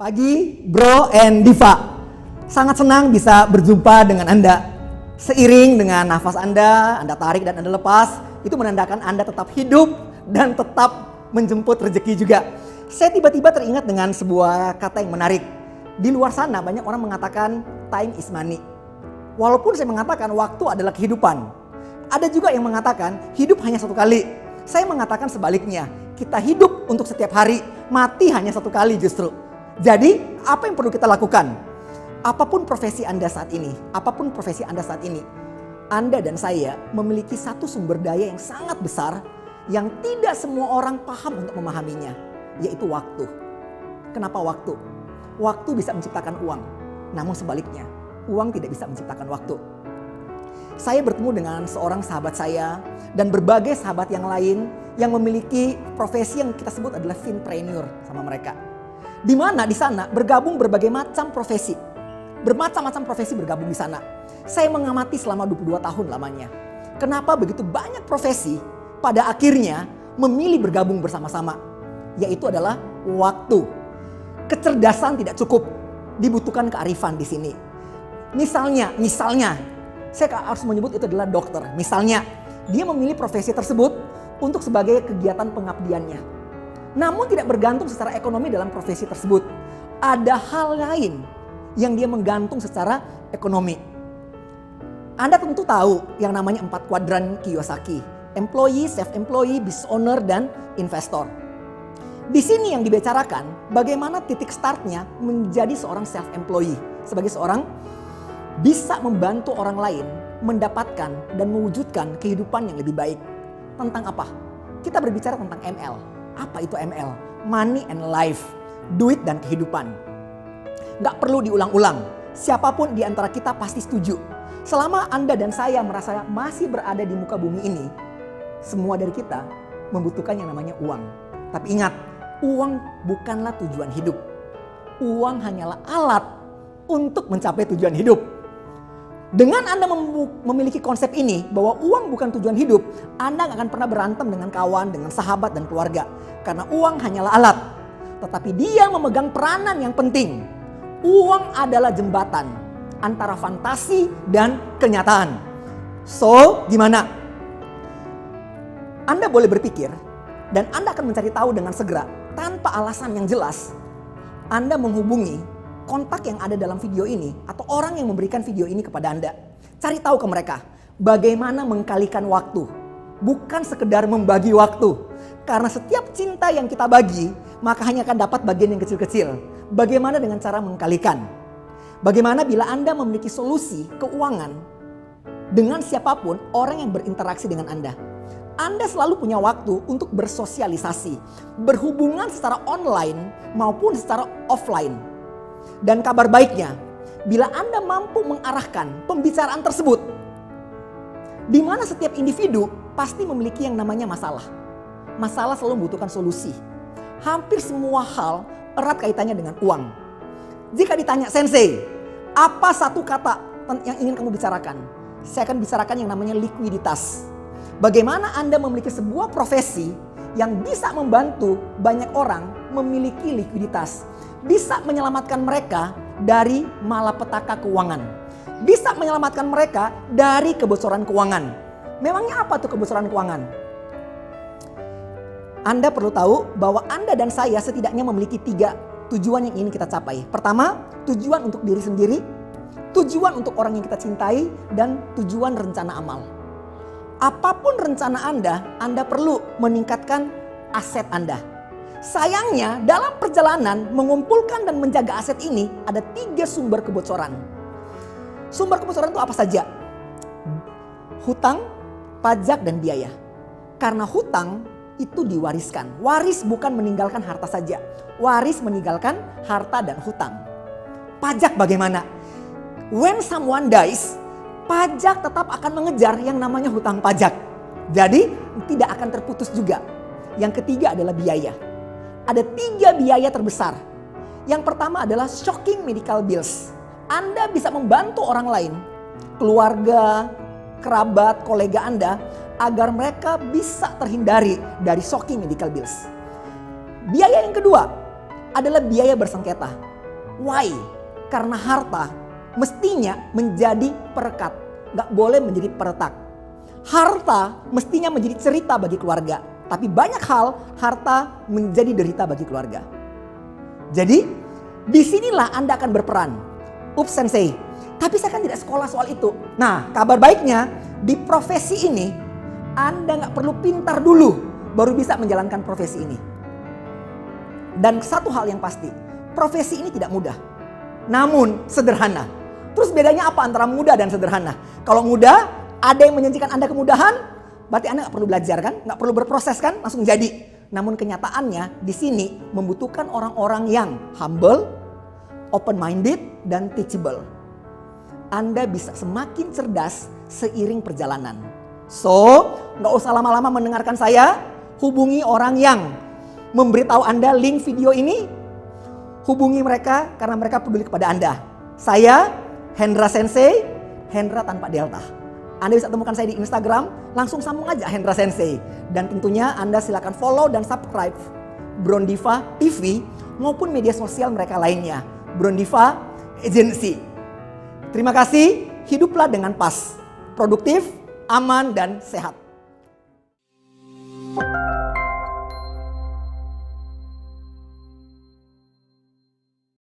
Pagi, Bro and Diva. Sangat senang bisa berjumpa dengan Anda. Seiring dengan nafas Anda tarik dan Anda lepas, itu menandakan Anda tetap hidup dan tetap menjemput rezeki juga. Saya tiba-tiba teringat dengan sebuah kata yang menarik. Di luar sana banyak orang mengatakan time is money. Walaupun saya mengatakan waktu adalah kehidupan. Ada juga yang mengatakan hidup hanya satu kali. Saya mengatakan sebaliknya. Kita hidup untuk setiap hari, mati hanya satu kali justru. Jadi, apa yang perlu kita lakukan? Apapun profesi Anda saat ini, Anda dan saya memiliki satu sumber daya yang sangat besar yang tidak semua orang paham untuk memahaminya, yaitu waktu. Kenapa waktu? Waktu bisa menciptakan uang, namun sebaliknya, uang tidak bisa menciptakan waktu. Saya bertemu dengan seorang sahabat saya dan berbagai sahabat yang lain yang memiliki profesi yang kita sebut adalah finpreneur sama mereka. Di mana di sana bergabung berbagai macam profesi. Bermacam-macam profesi bergabung di sana. Saya mengamati selama 22 tahun lamanya. Kenapa begitu banyak profesi pada akhirnya memilih bergabung bersama-sama? Yaitu adalah waktu. Kecerdasan tidak cukup. Dibutuhkan kearifan di sini. Misalnya, saya harus menyebut itu adalah dokter. Misalnya, dia memilih profesi tersebut untuk sebagai kegiatan pengabdiannya. Namun tidak bergantung secara ekonomi dalam profesi tersebut. Ada hal lain yang dia menggantung secara ekonomi. Anda tentu tahu yang namanya 4 kuadran Kiyosaki. Employee, self-employee, business owner, dan investor. Di sini yang dibicarakan bagaimana titik startnya menjadi seorang self-employee. Sebagai seorang bisa membantu orang lain mendapatkan dan mewujudkan kehidupan yang lebih baik. Tentang apa? Kita berbicara tentang ML. Apa itu ML? Money and life. Duit dan kehidupan. Gak perlu diulang-ulang. Siapapun di antara kita pasti setuju. Selama Anda dan saya merasa masih berada di muka bumi ini, semua dari kita membutuhkan yang namanya uang. Tapi ingat, uang bukanlah tujuan hidup. Uang hanyalah alat untuk mencapai tujuan hidup. Dengan Anda memiliki konsep ini bahwa uang bukan tujuan hidup, Anda gak akan pernah berantem dengan kawan, dengan sahabat dan keluarga. Karena uang hanyalah alat. Tetapi dia memegang peranan yang penting. Uang adalah jembatan antara fantasi dan kenyataan. So, gimana? Anda boleh berpikir dan Anda akan mencari tahu dengan segera tanpa alasan yang jelas. Anda menghubungi kontak yang ada dalam video ini atau orang yang memberikan video ini kepada Anda. Cari tahu ke mereka bagaimana mengkalikan waktu. Bukan sekedar membagi waktu. Karena setiap cinta yang kita bagi, maka hanya akan dapat bagian yang kecil-kecil. Bagaimana dengan cara mengkalikan? Bagaimana bila Anda memiliki solusi keuangan dengan siapapun orang yang berinteraksi dengan Anda? Anda selalu punya waktu untuk bersosialisasi, berhubungan secara online maupun secara offline. Dan kabar baiknya, bila Anda mampu mengarahkan pembicaraan tersebut, di mana setiap individu pasti memiliki yang namanya masalah. Masalah selalu membutuhkan solusi. Hampir semua hal erat kaitannya dengan uang. Jika ditanya, Sensei, apa satu kata yang ingin kamu bicarakan? Saya akan bicarakan yang namanya likuiditas. Bagaimana Anda memiliki sebuah profesi yang bisa membantu banyak orang memiliki likuiditas. Bisa menyelamatkan mereka dari malapetaka keuangan. Bisa menyelamatkan mereka dari kebocoran keuangan. Memangnya apa tuh kebocoran keuangan? Anda perlu tahu bahwa Anda dan saya setidaknya memiliki 3 tujuan yang ingin kita capai. Pertama, tujuan untuk diri sendiri. Tujuan untuk orang yang kita cintai. Dan tujuan rencana amal. Apapun rencana Anda perlu meningkatkan aset Anda. Sayangnya dalam perjalanan mengumpulkan dan menjaga aset ini ada 3 sumber kebocoran. Sumber kebocoran itu apa saja? Hutang, pajak, dan biaya. Karena hutang itu diwariskan. Waris bukan meninggalkan harta saja. Waris meninggalkan harta dan hutang. Pajak bagaimana? When someone dies, pajak tetap akan mengejar yang namanya hutang pajak. Jadi tidak akan terputus juga. Yang ketiga adalah biaya. Ada 3 biaya terbesar. Yang pertama adalah shocking medical bills. Anda bisa membantu orang lain, keluarga, kerabat, kolega Anda, agar mereka bisa terhindari dari shocking medical bills. Biaya yang kedua adalah biaya bersengketa. Why? Karena harta mestinya menjadi perekat, gak boleh menjadi peretak. Harta mestinya menjadi cerita bagi keluarga, tapi banyak hal harta menjadi derita bagi keluarga. Jadi disinilah Anda akan berperan. Ups sensei, tapi saya kan tidak sekolah soal itu. Nah, kabar baiknya di profesi ini Anda gak perlu pintar dulu baru bisa menjalankan profesi ini. Dan satu hal yang pasti, profesi ini tidak mudah, namun sederhana. Terus bedanya apa antara mudah dan sederhana? Kalau mudah, ada yang menjanjikan Anda kemudahan, berarti Anda nggak perlu belajar kan, nggak perlu berproses kan, langsung jadi. Namun kenyataannya di sini membutuhkan orang-orang yang humble, open-minded, dan teachable. Anda bisa semakin cerdas seiring perjalanan. So, nggak usah lama-lama mendengarkan saya, hubungi orang yang memberitahu Anda link video ini. Hubungi mereka karena mereka peduli kepada Anda. Saya Hendra Sensei, Hendra tanpa delta. Anda bisa temukan saya di Instagram, langsung sambung aja Hendra Sensei. Dan tentunya Anda silakan follow dan subscribe Brondiva TV maupun media sosial mereka lainnya, Brondiva Agency. Terima kasih, hiduplah dengan pas, produktif, aman, dan sehat.